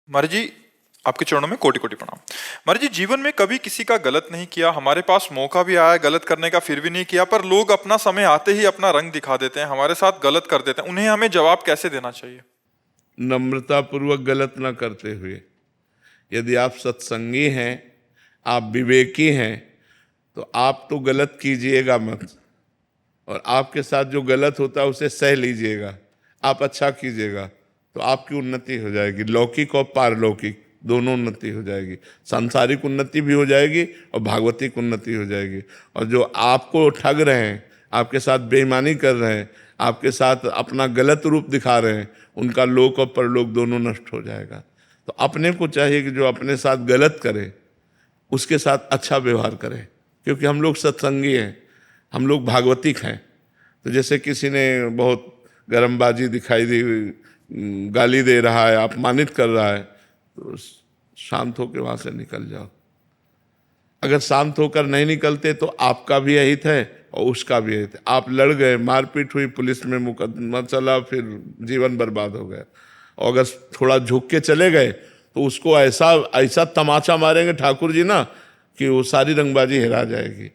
महाराज जी आपके चरणों में कोटि कोटि प्रणाम। महाराज जी जीवन में कभी किसी का गलत नहीं किया, हमारे पास मौका भी आया गलत करने का फिर भी नहीं किया, पर लोग अपना समय आते ही अपना रंग दिखा देते हैं, हमारे साथ गलत कर देते हैं, उन्हें हमें जवाब कैसे देना चाहिए? नम्रता पूर्वक गलत ना करते हुए। यदि आप सत्संगी हैं, आप विवेकी हैं, तो आप तो गलत कीजिएगा मत, और आपके साथ जो गलत होता है उसे सह लीजिएगा। आप अच्छा कीजिएगा तो आपकी उन्नति हो जाएगी, लौकिक और पारलौकिक दोनों उन्नति हो जाएगी। सांसारिक उन्नति भी हो जाएगी और भागवतिक उन्नति हो जाएगी। और जो आपको ठग रहे हैं, आपके साथ बेईमानी कर रहे हैं, आपके साथ अपना गलत रूप दिखा रहे हैं, उनका लोक और परलोक दोनों नष्ट हो जाएगा। तो अपने को चाहिए कि जो अपने साथ गलत करे उसके साथ अच्छा व्यवहार करें, क्योंकि हम लोग सत्संगी हैं, हम लोग भागवतिक हैं। तो जैसे किसी ने बहुत गरमबाजी दिखाई दी, गाली दे रहा है, अपमानित कर रहा है, तो शांत होकर वहाँ से निकल जाओ। अगर शांत होकर नहीं निकलते तो आपका भी अहित है और उसका भी अहित है। आप लड़ गए, मारपीट हुई, पुलिस में मुकदमा चला, फिर जीवन बर्बाद हो गया। और अगर थोड़ा झुक के चले गए तो उसको ऐसा ऐसा तमाचा मारेंगे ठाकुर जी ना कि वो सारी रंगबाजी हिरा जाएगी।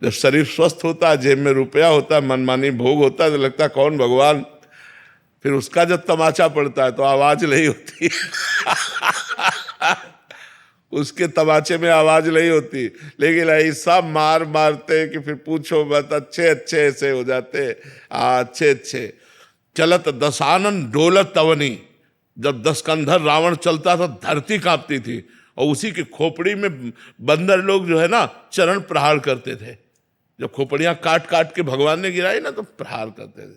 जब शरीर स्वस्थ होता है, जेब में रुपया होता है, मनमानी भोग होता है, तो लगता है कौन भगवान। फिर उसका जब तमाचा पड़ता है तो आवाज नहीं होती उसके तमाचे में आवाज नहीं होती, लेकिन ऐसा मार मारते कि फिर पूछो मत, अच्छे अच्छे ऐसे हो जाते, अच्छे अच्छे। चलत दशानन डोलत तवनी, जब 10 कंधर रावण चलता था धरती कांपती थी, और उसी की खोपड़ी में बंदर लोग जो है ना चरण प्रहार करते थे। जब खोपड़ियां काट काट के भगवान ने गिराई ना तो प्रहार करते थे।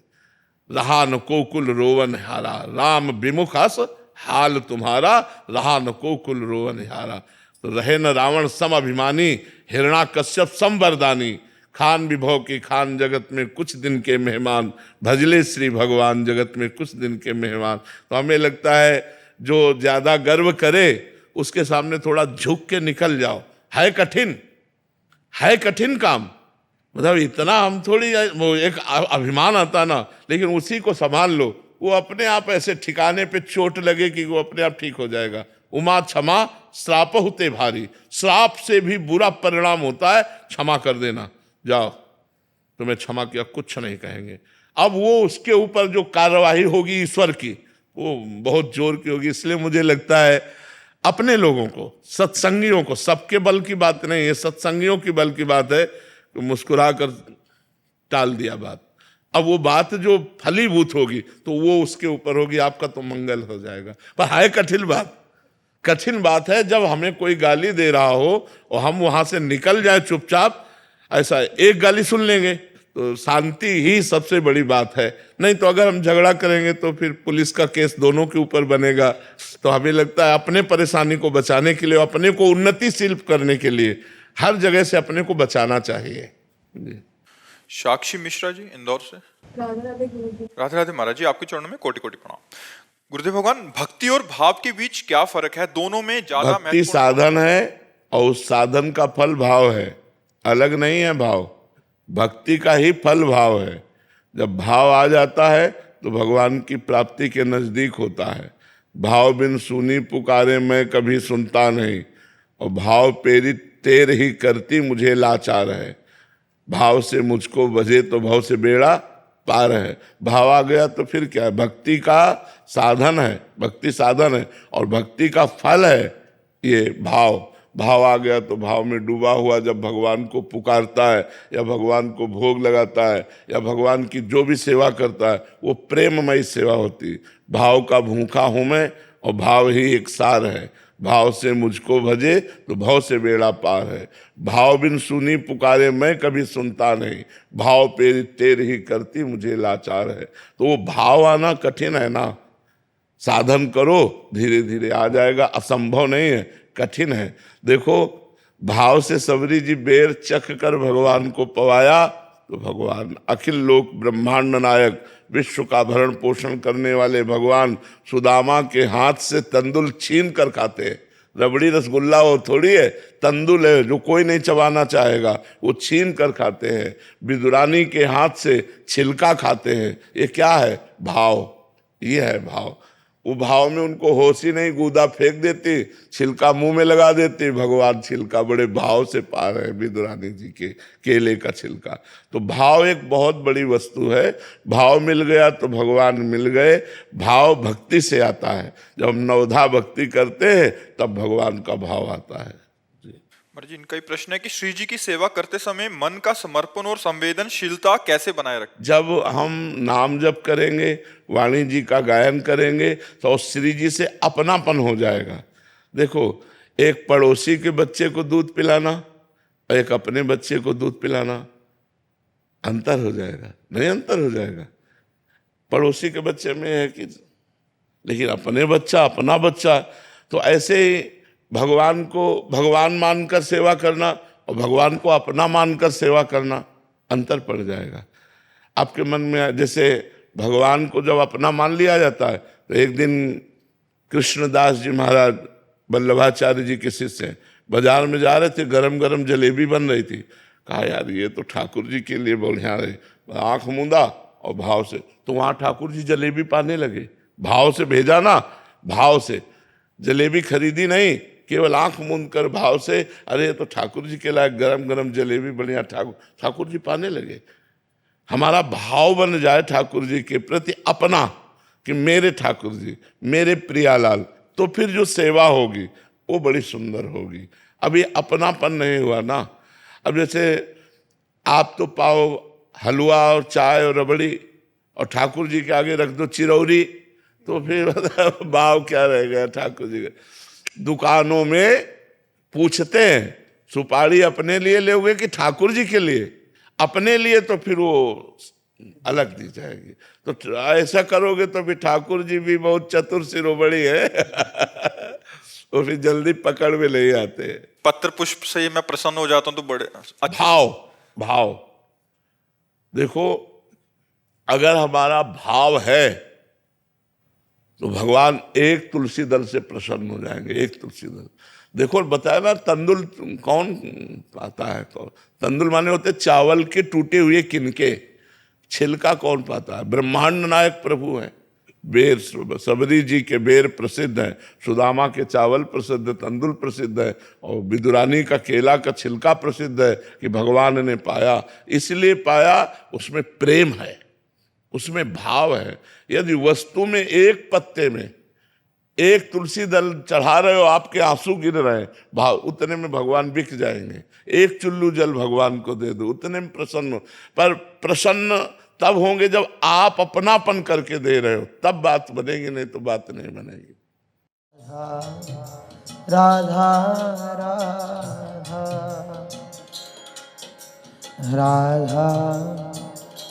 रहा न कोकुल रोवन हारा, राम विमुख हस हाल तुम्हारा, रहा न कोकुल रोवन हारा। तो रहे न रावण सम अभिमानी, हिरणाकश्यप सम वरदानी, खान विभव की खान जगत में कुछ दिन के मेहमान, भजले श्री भगवान जगत में कुछ दिन के मेहमान। तो हमें लगता है जो ज्यादा गर्व करे उसके सामने थोड़ा झुक के निकल जाओ। है कठिन काम, मतलब इतना हम थोड़ी, वो एक अभिमान आता ना, लेकिन उसी को संभाल लो, वो अपने आप ऐसे ठिकाने पे चोट लगे कि वो अपने आप ठीक हो जाएगा। उमा क्षमा श्राप होते भारी, श्राप से भी बुरा परिणाम होता है क्षमा कर देना। जाओ, तुम्हें क्षमा किया, कुछ नहीं कहेंगे। अब वो उसके ऊपर जो कार्यवाही होगी ईश्वर की, वो बहुत जोर की होगी। इसलिए मुझे लगता है अपने लोगों को, सत्संगियों को, सबके बल की बात नहीं है, सत्संगियों की बल की बात है, तो मुस्कुरा कर टाल दिया बात। अब वो बात जो फलीभूत होगी तो वो उसके ऊपर होगी, आपका तो मंगल हो जाएगा। पर है कठिन बात है जब हमें कोई गाली दे रहा हो और हम वहां से निकल जाए चुपचाप। ऐसा एक गाली सुन लेंगे, तो शांति ही सबसे बड़ी बात है। नहीं तो अगर हम झगड़ा करेंगे तो फिर पुलिस का केस दोनों के ऊपर बनेगा। तो हमें लगता है अपने परेशानी को बचाने के लिए, अपने को उन्नतिशील करने के लिए हर जगह से अपने को बचाना चाहिए जी। साक्षी मिश्रा जी इंदौर से। राधे राधे महाराज जी, आपके चरणों में कोटि कोटि प्रणाम। गुरुदेव भगवान, भक्ति और भाव के बीच क्या फर्क है? दोनों में ज्यादा भक्ति साधन है और उस साधन का फल भाव है, अलग नहीं है। भाव भक्ति का ही फल भाव है। जब भाव आ जाता है तो भगवान की प्राप्ति के नजदीक होता है। भाव बिन सुनी पुकारे मैं कभी सुनता नहीं, और भाव पेरी तेर ही करती मुझे लाचार है। भाव से मुझको बजे तो भाव से बेड़ा पार है। भाव आ गया तो फिर क्या है? भक्ति का साधन है, भक्ति साधन है और भक्ति का फल है ये भाव। भाव आ गया तो भाव में डूबा हुआ जब भगवान को पुकारता है या भगवान को भोग लगाता है या भगवान की जो भी सेवा करता है वो प्रेममयी सेवा होती है। भाव का भूखा हूँ मैं और भाव ही एक सार है। भाव से मुझको भजे तो भाव से बेड़ा पार है। भाव बिन सुनी पुकारे मैं कभी सुनता नहीं, भाव पे तेर ही करती मुझे लाचार है। तो वो भाव आना कठिन है ना, साधन करो धीरे धीरे आ जाएगा। असंभव नहीं है, कठिन है। देखो भाव से सबरी जी बेर चख कर भगवान को पवाया तो भगवान अखिल लोक ब्रह्मांड नायक विश्व का भरण पोषण करने वाले भगवान सुदामा के हाथ से तंदुल छीन कर खाते हैं। रबड़ी रसगुल्ला वो थोड़ी है, तंदुल है जो कोई नहीं चबाना चाहेगा, वो छीन कर खाते हैं। विदुरानी के हाथ से छिलका खाते हैं। ये क्या है? भाव। ये है भाव। वो भाव में उनको होश ही नहीं, गूदा फेंक देती, छिलका मुंह में लगा देती। भगवान छिलका बड़े भाव से पा रहे हैं विदुरानी जी के केले का छिलका। तो भाव एक बहुत बड़ी वस्तु है। भाव मिल गया तो भगवान मिल गए। भाव भक्ति से आता है। जब हम नवधा भक्ति करते हैं तब भगवान का भाव आता है। जी, इनका ही प्रश्न है कि श्री जी की सेवा करते समय मन का समर्पण और संवेदनशीलता कैसे बनाए रखें? जब हम नाम जप करेंगे, वाणी जी का गायन करेंगे तो श्री जी से अपनापन हो जाएगा। देखो, एक पड़ोसी के बच्चे को दूध पिलाना और एक अपने बच्चे को दूध पिलाना, अंतर हो जाएगा? नहीं, अंतर हो जाएगा। पड़ोसी के बच्चे में है कि, लेकिन अपने बच्चा, अपना बच्चा, तो ऐसे ही भगवान को भगवान मानकर सेवा करना और भगवान को अपना मानकर सेवा करना, अंतर पड़ जाएगा आपके मन में। जैसे भगवान को जब अपना मान लिया जाता है तो एक दिन कृष्णदास जी महाराज वल्लभाचार्य जी के शिष्य बाजार में जा रहे थे, गरम गरम जलेबी बन रही थी। कहा यार ये तो ठाकुर जी के लिए बढ़िया रहे। आंख मूंदा और भाव से, तो वहाँ ठाकुर जी जलेबी पाने लगे। भाव से भेजा ना, भाव से जलेबी खरीदी नहीं, केवल आंख मूंद कर भाव से, अरे तो ठाकुर जी के लायक गरम गरम जलेबी बढ़िया, ठाकुर जी पाने लगे। हमारा भाव बन जाए ठाकुर जी के प्रति अपना, कि मेरे ठाकुर जी, मेरे प्रियालाल, तो फिर जो सेवा होगी वो बड़ी सुंदर होगी। अब ये अपनापन नहीं हुआ ना। अब जैसे आप तो पाओ हलवा और चाय और रबड़ी और ठाकुर जी के आगे रख दो चिरौरी, तो फिर भाव क्या रह गया ठाकुर जी का? दुकानों में पूछते हैं सुपारी अपने लिए लोगे कि ठाकुर जी के लिए? अपने लिए तो फिर वो अलग दी जाएगी। तो ऐसा करोगे तो फिर ठाकुर जी भी बहुत चतुर सिरोबड़ी है वो फिर जल्दी पकड़ में नहीं आते। पत्र पुष्प से मैं प्रसन्न हो जाता हूं तो बड़े भाव देखो, अगर हमारा भाव है तो भगवान एक तुलसी दल से प्रसन्न हो जाएंगे। एक तुलसी दल, देखो बताया ना, तंदुल कौन पाता है? कौन? तंदुल माने होते चावल के टूटे हुए किनके, छिलका कौन पाता है? ब्रह्मांड नायक प्रभु हैं। बेर, सबरी जी के बेर प्रसिद्ध है, सुदामा के चावल प्रसिद्ध है, तंदुल प्रसिद्ध है, और विदुरानी का केला का छिलका प्रसिद्ध है कि भगवान ने पाया। इसलिए पाया, उसमें प्रेम है, उसमें भाव है। यदि वस्तु में एक पत्ते में एक तुलसी दल चढ़ा रहे हो, आपके आंसू गिर रहे हैं, भाव उतने में भगवान बिक जाएंगे। एक चुल्लू जल भगवान को दे दो, उतने में प्रसन्न हो। पर प्रसन्न तब होंगे जब आप अपनापन करके दे रहे हो, तब बात बनेगी, नहीं तो बात नहीं बनेगी। राधा राधा राधा